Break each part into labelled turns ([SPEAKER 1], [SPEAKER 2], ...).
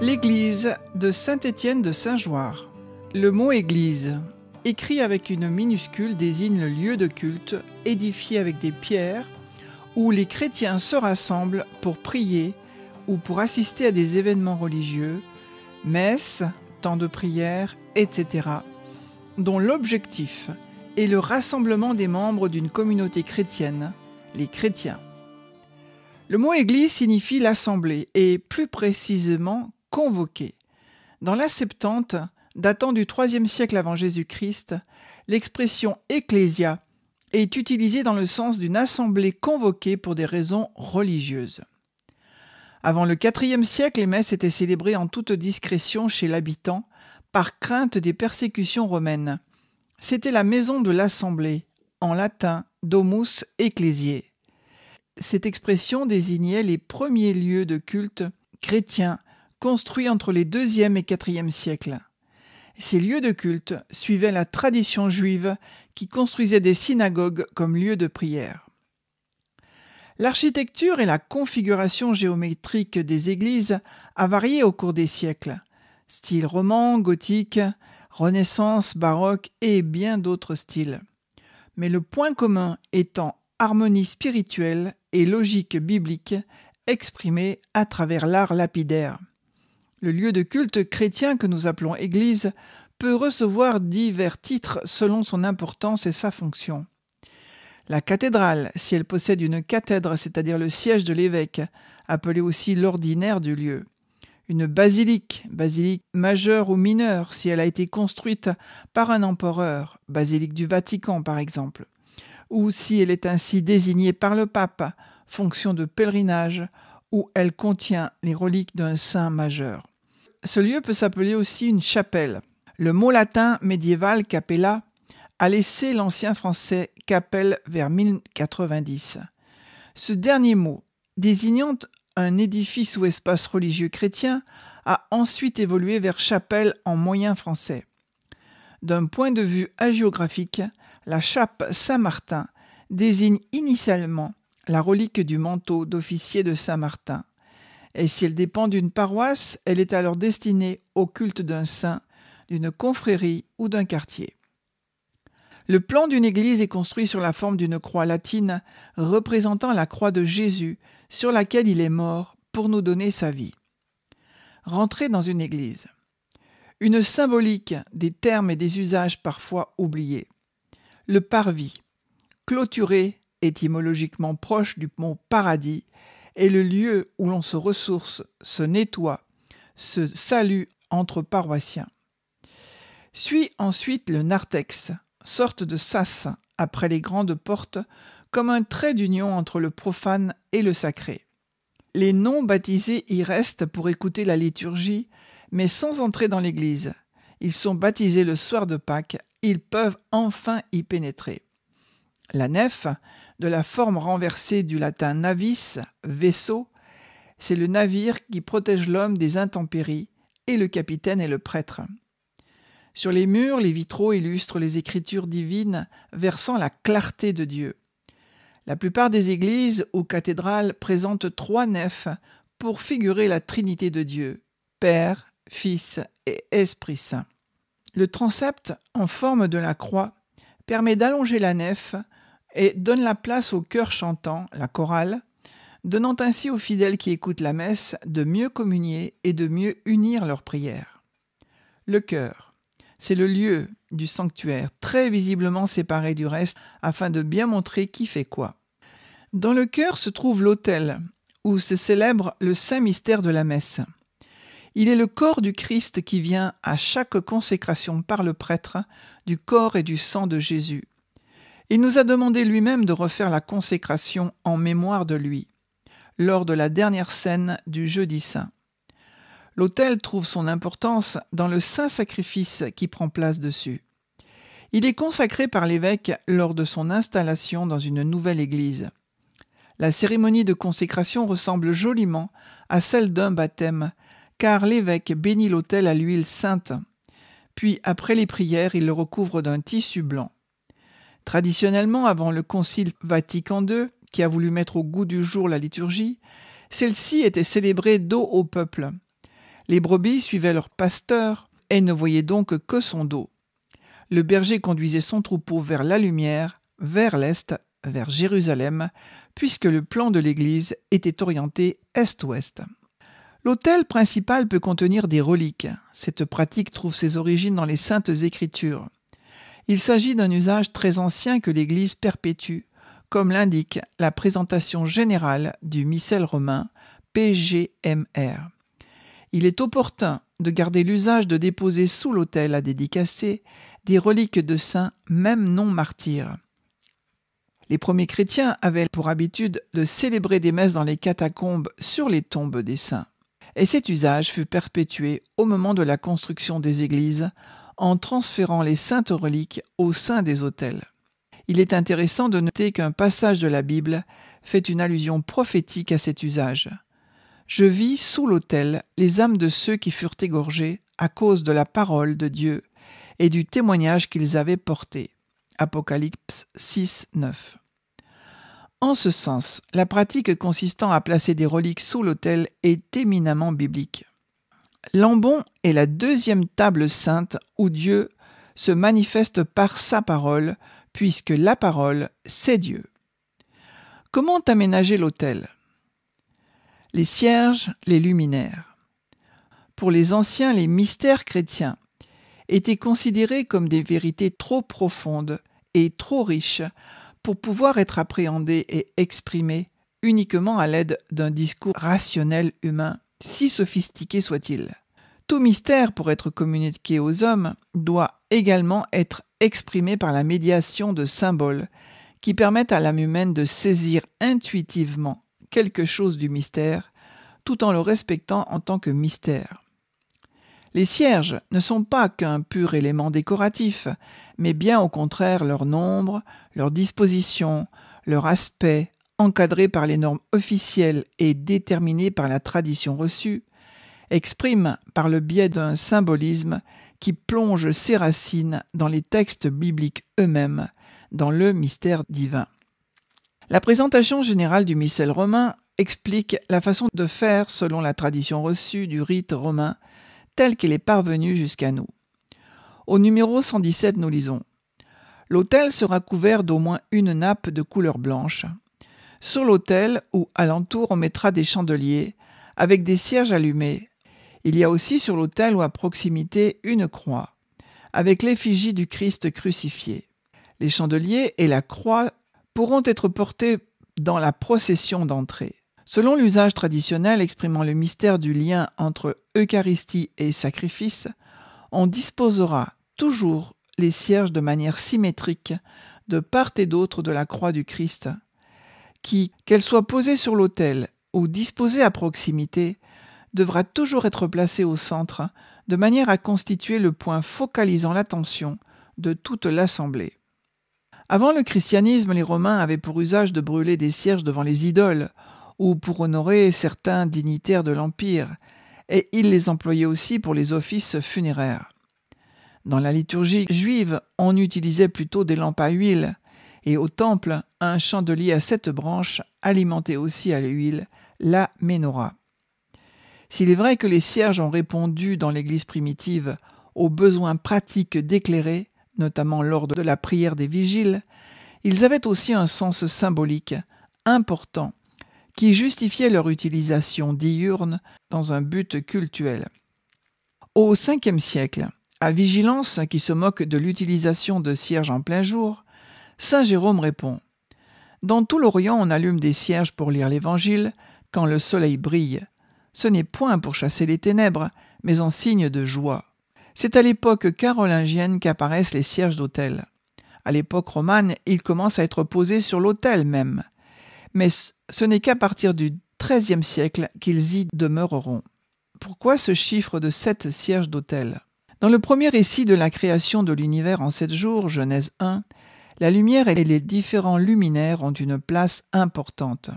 [SPEAKER 1] L'église de Saint-Étienne de Saint-Joire. Le mot église, écrit avec une minuscule, désigne le lieu de culte édifié avec des pierres où les chrétiens se rassemblent pour prier ou pour assister à des événements religieux, messes, temps de prière, etc., dont l'objectif est le rassemblement des membres d'une communauté chrétienne, les chrétiens. Le mot église signifie l'assemblée et plus précisément convoquer. Dans la Septante, datant du IIIe siècle avant Jésus-Christ, l'expression ecclésia est utilisée dans le sens d'une assemblée convoquée pour des raisons religieuses. Avant le IVe siècle, les messes étaient célébrées en toute discrétion chez l'habitant, par crainte des persécutions romaines. C'était la maison de l'assemblée, en latin domus ecclesiae. Cette expression désignait les premiers lieux de culte chrétiens construits entre les IIe et IVe siècles. Ces lieux de culte suivaient la tradition juive qui construisait des synagogues comme lieux de prière. L'architecture et la configuration géométrique des églises a varié au cours des siècles. Style roman, gothique, Renaissance, baroque et bien d'autres styles. Mais le point commun étant harmonie spirituelle et logique biblique exprimée à travers l'art lapidaire. Le lieu de culte chrétien que nous appelons église peut recevoir divers titres selon son importance et sa fonction. La cathédrale, si elle possède une cathèdre, c'est-à-dire le siège de l'évêque, appelé aussi l'ordinaire du lieu. Une basilique majeure ou mineure, si elle a été construite par un empereur, basilique du Vatican par exemple, ou si elle est ainsi désignée par le pape, fonction de pèlerinage, ou elle contient les reliques d'un saint majeur. Ce lieu peut s'appeler aussi une chapelle. Le mot latin médiéval capella a laissé l'ancien français capelle vers 1090. Ce dernier mot, désignant un édifice ou espace religieux chrétien, a ensuite évolué vers chapelle en moyen français. D'un point de vue hagiographique, la chape Saint-Martin désigne initialement la relique du manteau d'officier de Saint-Martin. Et si elle dépend d'une paroisse, elle est alors destinée au culte d'un saint, d'une confrérie ou d'un quartier. Le plan d'une église est construit sur la forme d'une croix latine représentant la croix de Jésus sur laquelle il est mort pour nous donner sa vie. Rentrer dans une église. Une symbolique des termes et des usages parfois oubliés. Le parvis, clôturé, étymologiquement proche du mot paradis, est le lieu où l'on se ressource, se nettoie, se salue entre paroissiens. Suit ensuite le narthex, sorte de sas après les grandes portes, comme un trait d'union entre le profane et le sacré. Les non-baptisés y restent pour écouter la liturgie, mais sans entrer dans l'église. Ils sont baptisés le soir de Pâques, ils peuvent enfin y pénétrer. La nef, de la forme renversée du latin navis, vaisseau, c'est le navire qui protège l'homme des intempéries, et le capitaine est le prêtre. Sur les murs, les vitraux illustrent les écritures divines versant la clarté de Dieu. La plupart des églises ou cathédrales présentent 3 nefs pour figurer la Trinité de Dieu, Père, Fils et Esprit Saint. Le transept, en forme de la croix, permet d'allonger la nef et donne la place au chœur chantant, la chorale, donnant ainsi aux fidèles qui écoutent la messe de mieux communier et de mieux unir leurs prières. Le chœur, c'est le lieu du sanctuaire, très visiblement séparé du reste, afin de bien montrer qui fait quoi. Dans le chœur se trouve l'autel, où se célèbre le saint mystère de la messe. Il est le corps du Christ qui vient à chaque consécration par le prêtre du corps et du sang de Jésus. Il nous a demandé lui-même de refaire la consécration en mémoire de lui, lors de la dernière scène du Jeudi Saint. L'autel trouve son importance dans le saint sacrifice qui prend place dessus. Il est consacré par l'évêque lors de son installation dans une nouvelle église. La cérémonie de consécration ressemble joliment à celle d'un baptême, car l'évêque bénit l'autel à l'huile sainte. Puis, après les prières, il le recouvre d'un tissu blanc. Traditionnellement, avant le Concile Vatican II, qui a voulu mettre au goût du jour la liturgie, celle-ci était célébrée dos au peuple. Les brebis suivaient leur pasteur et ne voyaient donc que son dos. Le berger conduisait son troupeau vers la lumière, vers l'est, vers Jérusalem, puisque le plan de l'église était orienté est-ouest. L'autel principal peut contenir des reliques. Cette pratique trouve ses origines dans les Saintes Écritures. Il s'agit d'un usage très ancien que l'Église perpétue, comme l'indique la présentation générale du missel romain PGMR. Il est opportun de garder l'usage de déposer sous l'autel à dédicacer des reliques de saints, même non martyrs. Les premiers chrétiens avaient pour habitude de célébrer des messes dans les catacombes sur les tombes des saints. Et cet usage fut perpétué au moment de la construction des églises en transférant les saintes reliques au sein des autels. Il est intéressant de noter qu'un passage de la Bible fait une allusion prophétique à cet usage. « Je vis sous l'autel les âmes de ceux qui furent égorgés à cause de la parole de Dieu et du témoignage qu'ils avaient porté. » Apocalypse 6, 9. En ce sens, la pratique consistant à placer des reliques sous l'autel est éminemment biblique. L'ambon est la deuxième table sainte où Dieu se manifeste par sa parole, puisque la parole, c'est Dieu. Comment aménager l'autel ? Les cierges, les luminaires. Pour les anciens, les mystères chrétiens étaient considérés comme des vérités trop profondes et trop riches pour pouvoir être appréhendés et exprimés uniquement à l'aide d'un discours rationnel humain, si sophistiqué soit-il. Tout mystère, pour être communiqué aux hommes, doit également être exprimé par la médiation de symboles qui permettent à l'âme humaine de saisir intuitivement quelque chose du mystère, tout en le respectant en tant que mystère. Les cierges ne sont pas qu'un pur élément décoratif, mais bien au contraire leur nombre, leur disposition, leur aspect, encadrés par les normes officielles et déterminés par la tradition reçue, expriment par le biais d'un symbolisme qui plonge ses racines dans les textes bibliques eux-mêmes, dans le mystère divin. La présentation générale du missel romain explique la façon de faire selon la tradition reçue du rite romain, telle qu'elle est parvenue jusqu'à nous. Au numéro 117, nous lisons « L'autel sera couvert d'au moins une nappe de couleur blanche. Sur l'autel ou alentour, on mettra des chandeliers avec des cierges allumés. Il y a aussi sur l'autel ou à proximité une croix, avec l'effigie du Christ crucifié. Les chandeliers et la croix pourront être portés dans la procession d'entrée. Selon l'usage traditionnel exprimant le mystère du lien entre Eucharistie et sacrifice, on disposera toujours les cierges de manière symétrique de part et d'autre de la croix du Christ, qui, qu'elle soit posée sur l'autel ou disposée à proximité, devra toujours être placée au centre, de manière à constituer le point focalisant l'attention de toute l'assemblée. Avant le christianisme, les Romains avaient pour usage de brûler des cierges devant les idoles, ou pour honorer certains dignitaires de l'Empire, et ils les employaient aussi pour les offices funéraires. Dans la liturgie juive, on utilisait plutôt des lampes à huile, et au temple, un chandelier à 7 branches alimentait aussi à l'huile la menorah. S'il est vrai que les cierges ont répondu dans l'Église primitive aux besoins pratiques d'éclairer, notamment lors de la prière des vigiles, ils avaient aussi un sens symbolique important qui justifiait leur utilisation diurne dans un but cultuel. Au 5e siècle, à Vigilance, qui se moque de l'utilisation de cierges en plein jour, saint Jérôme répond « Dans tout l'Orient, on allume des cierges pour lire l'Évangile quand le soleil brille. Ce n'est point pour chasser les ténèbres, mais en signe de joie. C'est à l'époque carolingienne qu'apparaissent les cierges d'autel. À l'époque romane, ils commencent à être posés sur l'autel même. Mais ce n'est qu'à partir du XIIIe siècle qu'ils y demeureront. Pourquoi ce chiffre de 7 cierges d'autel ? Dans le premier récit de la création de l'univers en 7 jours, Genèse 1, la lumière et les différents luminaires ont une place importante.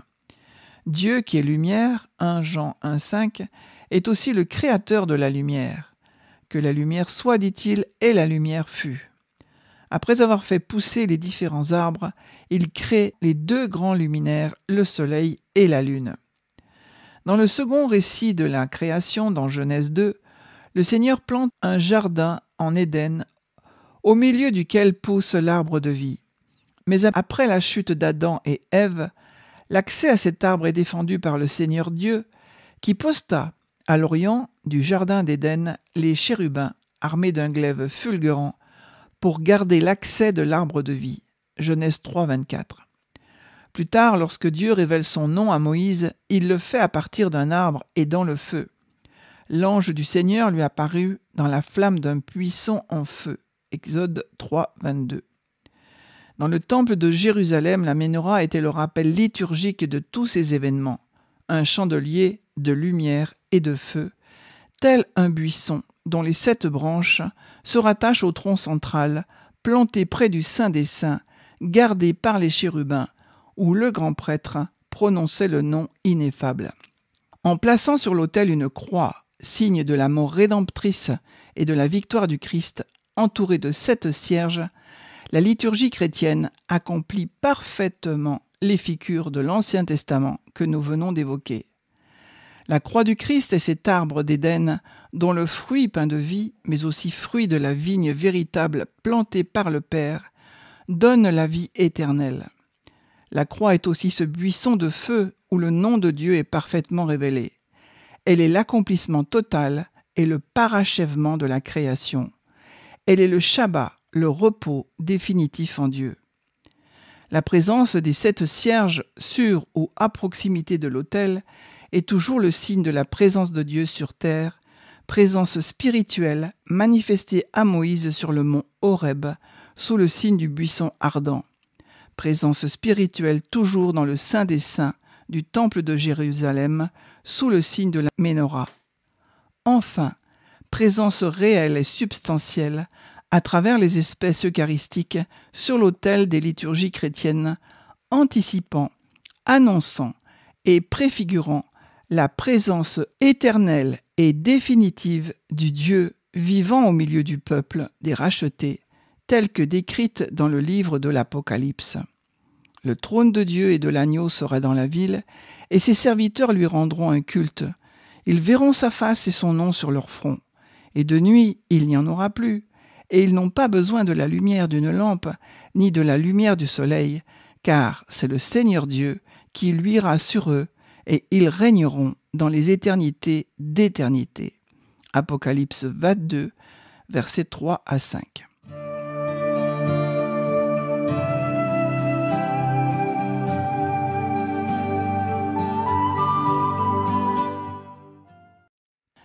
[SPEAKER 1] Dieu, qui est lumière, 1 Jean 1,5, est aussi le créateur de la lumière. Que la lumière soit, dit-il, et la lumière fut. Après avoir fait pousser les différents arbres, il crée les 2 grands luminaires, le soleil et la lune. Dans le second récit de la création, dans Genèse 2, le Seigneur plante un jardin en Éden, au milieu duquel pousse l'arbre de vie. Mais après la chute d'Adam et Ève, l'accès à cet arbre est défendu par le Seigneur Dieu, qui posta à l'orient du jardin d'Éden les chérubins armés d'un glaive fulgurant pour garder l'accès de l'arbre de vie. Genèse 3, 24. Plus tard, lorsque Dieu révèle son nom à Moïse, il le fait à partir d'un arbre et dans le feu. L'ange du Seigneur lui apparut dans la flamme d'un buisson en feu. Exode 3, 22. Dans le temple de Jérusalem, la Ménorah était le rappel liturgique de tous ces événements, un chandelier de lumière et de feu, tel un buisson dont les 7 branches se rattachent au tronc central, planté près du Saint des Saints, gardé par les chérubins, où le grand prêtre prononçait le nom ineffable. En plaçant sur l'autel une croix, signe de la mort rédemptrice et de la victoire du Christ, entourée de 7 cierges, la liturgie chrétienne accomplit parfaitement les figures de l'Ancien Testament que nous venons d'évoquer. La croix du Christ est cet arbre d'Éden dont le fruit pain de vie, mais aussi fruit de la vigne véritable plantée par le Père, donne la vie éternelle. La croix est aussi ce buisson de feu où le nom de Dieu est parfaitement révélé. Elle est l'accomplissement total et le parachèvement de la création. Elle est le Shabbat, le repos définitif en Dieu. La présence des 7 cierges sur ou à proximité de l'autel est toujours le signe de la présence de Dieu sur terre, présence spirituelle manifestée à Moïse sur le mont Horeb sous le signe du buisson ardent. Présence spirituelle toujours dans le Saint des Saints du temple de Jérusalem sous le signe de la Ménorah. Enfin, présence réelle et substantielle à travers les espèces eucharistiques sur l'autel des liturgies chrétiennes, anticipant, annonçant et préfigurant la présence éternelle et définitive du Dieu vivant au milieu du peuple des rachetés, telle que décrite dans le livre de l'Apocalypse. Le trône de Dieu et de l'agneau sera dans la ville, et ses serviteurs lui rendront un culte. Ils verront sa face et son nom sur leur front. Et de nuit, il n'y en aura plus, et ils n'ont pas besoin de la lumière d'une lampe, ni de la lumière du soleil, car c'est le Seigneur Dieu qui luira sur eux, et ils régneront dans les éternités d'éternité. Apocalypse 22, versets 3 à 5.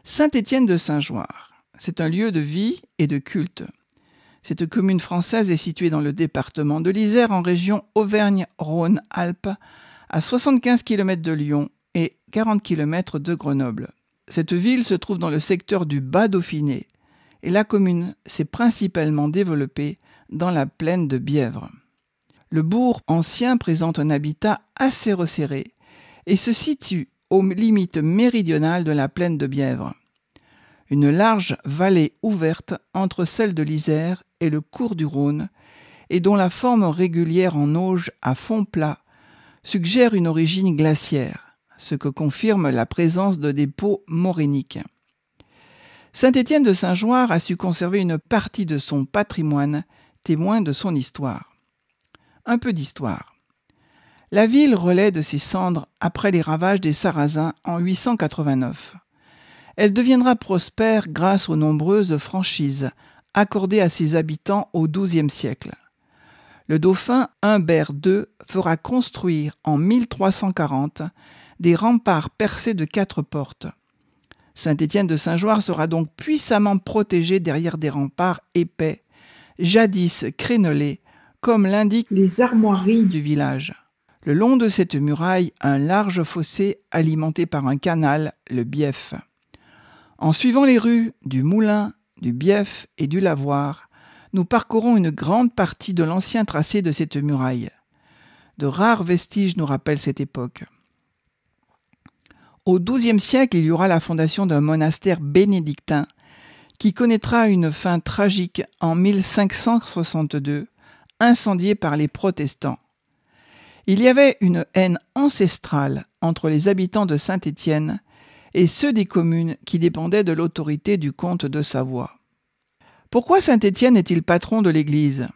[SPEAKER 1] Saint-Étienne de Saint-Joire, c'est un lieu de vie et de culte. Cette commune française est située dans le département de l'Isère, en région Auvergne-Rhône-Alpes, à 75 km de Lyon et 40 km de Grenoble. Cette ville se trouve dans le secteur du Bas-Dauphiné et la commune s'est principalement développée dans la plaine de Bièvre. Le bourg ancien présente un habitat assez resserré et se situe aux limites méridionales de la plaine de Bièvre. Une large vallée ouverte entre celle de l'Isère et le cours du Rhône, et dont la forme régulière en auge à fond plat suggère une origine glaciaire, ce que confirme la présence de dépôts morainiques. Saint-Étienne de Saint-Joire a su conserver une partie de son patrimoine, témoin de son histoire. Un peu d'histoire. La ville relaie de ses cendres après les ravages des Sarrasins en 889. Elle deviendra prospère grâce aux nombreuses franchises accordées à ses habitants au XIIe siècle. Le dauphin Humbert II fera construire en 1340 des remparts percés de 4 portes. Saint-Étienne de Saint-Joire sera donc puissamment protégé derrière des remparts épais, jadis crénelés, comme l'indiquent les armoiries du village. Le long de cette muraille, un large fossé alimenté par un canal, le Bief. En suivant les rues du Moulin, du Bief et du Lavoir, nous parcourons une grande partie de l'ancien tracé de cette muraille. De rares vestiges nous rappellent cette époque. Au XIIe siècle, il y aura la fondation d'un monastère bénédictin qui connaîtra une fin tragique en 1562, incendié par les protestants. Il y avait une haine ancestrale entre les habitants de Saint-Étienne et ceux des communes qui dépendaient de l'autorité du comte de Savoie. Pourquoi Saint-Étienne est-il patron de l'Église ?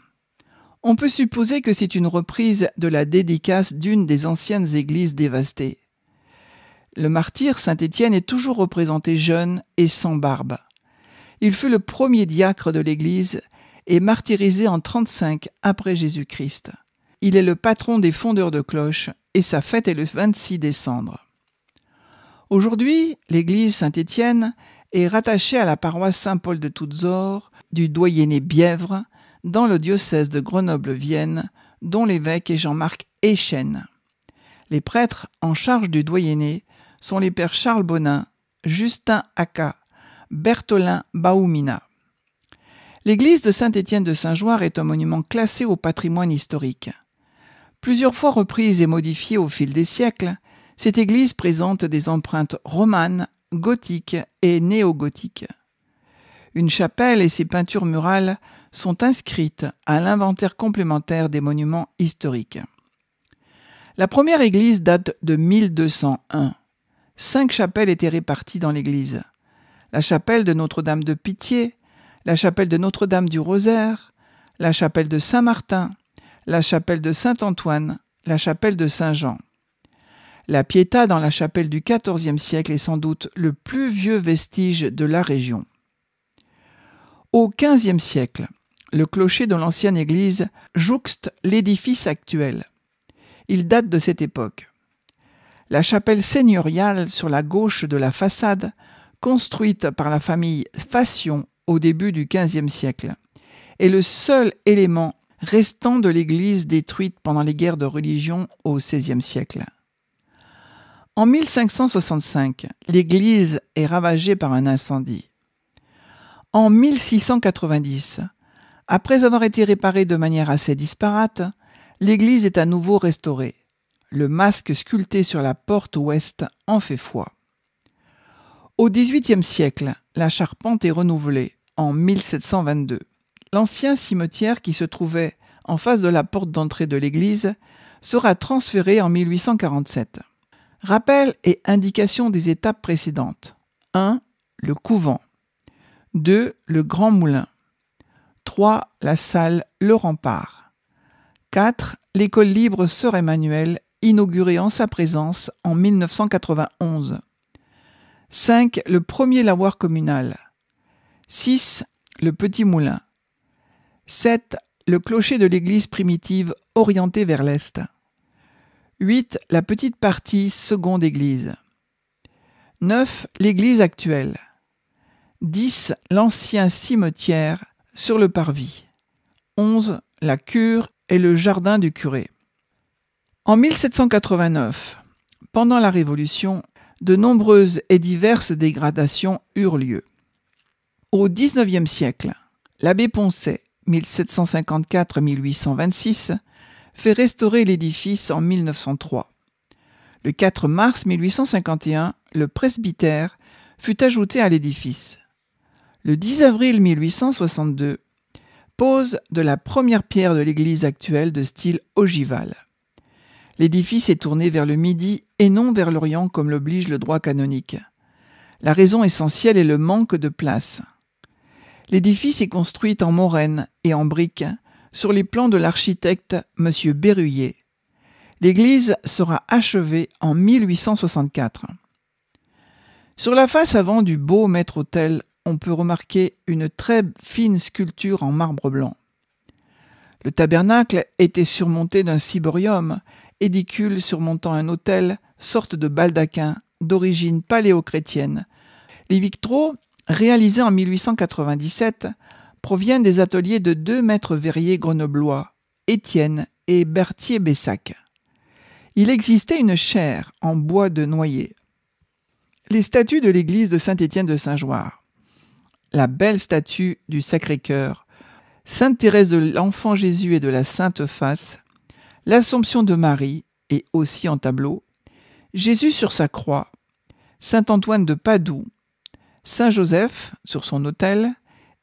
[SPEAKER 1] On peut supposer que c'est une reprise de la dédicace d'une des anciennes églises dévastées. Le martyr Saint-Étienne est toujours représenté jeune et sans barbe. Il fut le premier diacre de l'Église et martyrisé en 35 après Jésus-Christ. Il est le patron des fondeurs de cloches et sa fête est le 26 décembre. Aujourd'hui, l'église Saint-Étienne est rattachée à la paroisse Saint-Paul de Toutzor du doyenné Bièvre dans le diocèse de Grenoble-Vienne, dont l'évêque est Jean-Marc Echen. Les prêtres en charge du doyenné sont les pères Charles Bonin, Justin Aka, Bertholin Baoumina. L'église de Saint-Étienne de Saint-Joire est un monument classé au patrimoine historique. Plusieurs fois reprise et modifiée au fil des siècles, cette église présente des empreintes romanes, gothiques et néo-gothiques. Une chapelle et ses peintures murales sont inscrites à l'inventaire complémentaire des monuments historiques. La première église date de 1201. 5 chapelles étaient réparties dans l'église. La chapelle de Notre-Dame de Pitié, la chapelle de Notre-Dame du Rosaire, la chapelle de Saint-Martin, la chapelle de Saint-Antoine, la chapelle de Saint-Jean. La Pietà dans la chapelle du XIVe siècle est sans doute le plus vieux vestige de la région. Au XVe siècle, le clocher de l'ancienne église jouxte l'édifice actuel. Il date de cette époque. La chapelle seigneuriale sur la gauche de la façade, construite par la famille Fassion au début du XVe siècle, est le seul élément restant de l'église détruite pendant les guerres de religion au XVIe siècle. En 1565, l'église est ravagée par un incendie. En 1690, après avoir été réparée de manière assez disparate, l'église est à nouveau restaurée. Le masque sculpté sur la porte ouest en fait foi. Au XVIIIe siècle, la charpente est renouvelée en 1722. L'ancien cimetière qui se trouvait en face de la porte d'entrée de l'église sera transféré en 1847. Rappel et indication des étapes précédentes. 1. Le couvent. 2. Le grand moulin. 3. La salle Le Rempart. 4. L'école libre Sœur Emmanuel, inaugurée en sa présence en 1991. 5. Le premier lavoir communal. 6. Le petit moulin. 7. Le clocher de l'église primitive orienté vers l'est. 8. La petite partie seconde église. 9. L'église actuelle. 10. L'ancien cimetière sur le parvis. 11. La cure et le jardin du curé. En 1789, pendant la Révolution, de nombreuses et diverses dégradations eurent lieu. Au XIXe siècle, l'abbé Poncet, 1754-1826, fait restaurer l'édifice en 1903. Le 4 mars 1851, le presbytère fut ajouté à l'édifice. Le 10 avril 1862, pose de la première pierre de l'église actuelle de style ogival. L'édifice est tourné vers le midi et non vers l'orient comme l'oblige le droit canonique. La raison essentielle est le manque de place. L'édifice est construit en moraine et en briques sur les plans de l'architecte M. Berruyer. L'église sera achevée en 1864. Sur la face avant du beau maître-autel, on peut remarquer une très fine sculpture en marbre blanc. Le tabernacle était surmonté d'un ciborium, édicule surmontant un autel, sorte de baldaquin d'origine paléo-chrétienne. Les vitraux, réalisés en 1897, proviennent des ateliers de 2 maîtres verriers grenoblois, Étienne et Berthier-Bessac. Il existait une chaire en bois de noyer. Les statues de l'église de Saint-Étienne de Saint-Joire. La belle statue du Sacré-Cœur, Sainte Thérèse de l'Enfant Jésus et de la Sainte Face, l'Assomption de Marie, et aussi en tableau, Jésus sur sa croix, Saint Antoine de Padoue, Saint Joseph sur son autel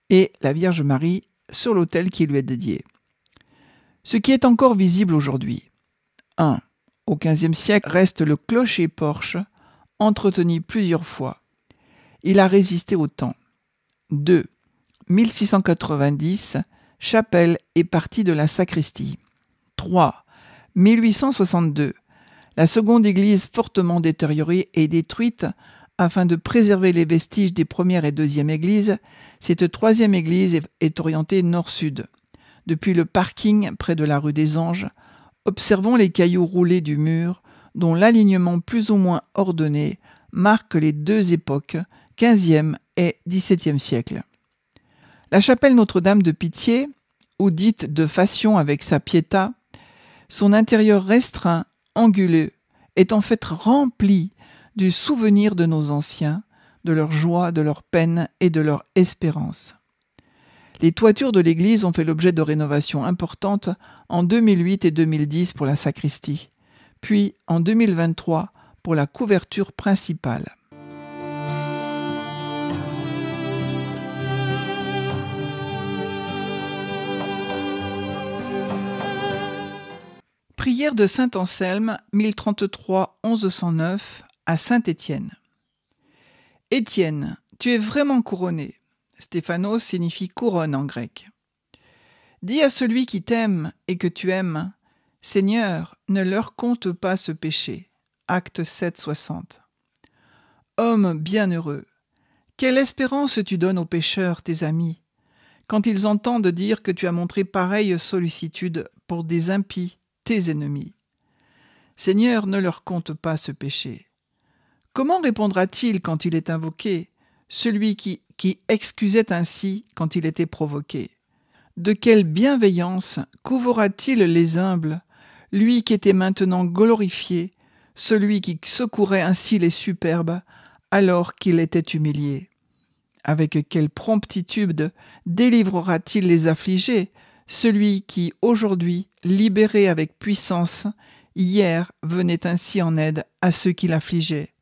[SPEAKER 1] et la Vierge Marie sur l'autel qui lui est dédié. Ce qui est encore visible aujourd'hui. 1. Au XVe siècle reste le clocher-porche, entretenu plusieurs fois. Il a résisté au temps. 2. 1690, chapelle et partie de la sacristie. 3. 1862. La seconde église fortement détériorée est détruite afin de préserver les vestiges des premières et deuxième églises. Cette troisième église est orientée nord-sud. Depuis le parking près de la rue des Anges, observons les cailloux roulés du mur dont l'alignement plus ou moins ordonné marque les deux époques, 15e et 17e siècle. La chapelle Notre-Dame de Pitié, ou dite de Fassion avec sa Pietà, son intérieur restreint, anguleux, est en fait rempli du souvenir de nos anciens, de leur joie, de leur peine et de leur espérance. Les toitures de l'église ont fait l'objet de rénovations importantes en 2008 et 2010 pour la sacristie, puis en 2023 pour la couverture principale. Prière de saint Anselme, 1033-1109, à Saint-Étienne. Étienne, tu es vraiment couronné. Stéphanos signifie couronne en grec. Dis à celui qui t'aime et que tu aimes, Seigneur, ne leur compte pas ce péché. Acte 7, 60. Homme bienheureux, quelle espérance tu donnes aux pécheurs, tes amis, quand ils entendent dire que tu as montré pareille sollicitude pour des impies, tes ennemis. Seigneur, ne leur compte pas ce péché. Comment répondra-t-il quand il est invoqué, celui qui excusait ainsi quand il était provoqué? De quelle bienveillance couvrira-t-il les humbles, lui qui était maintenant glorifié, celui qui secourait ainsi les superbes alors qu'il était humilié? Avec quelle promptitude délivrera-t-il les affligés, celui qui, aujourd'hui, libéré avec puissance, hier venait ainsi en aide à ceux qui l'affligeaient?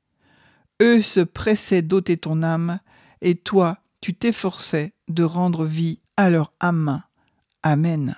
[SPEAKER 1] Eux se pressaient d'ôter ton âme, et toi, tu t'efforçais de rendre vie à leur âme. Amen.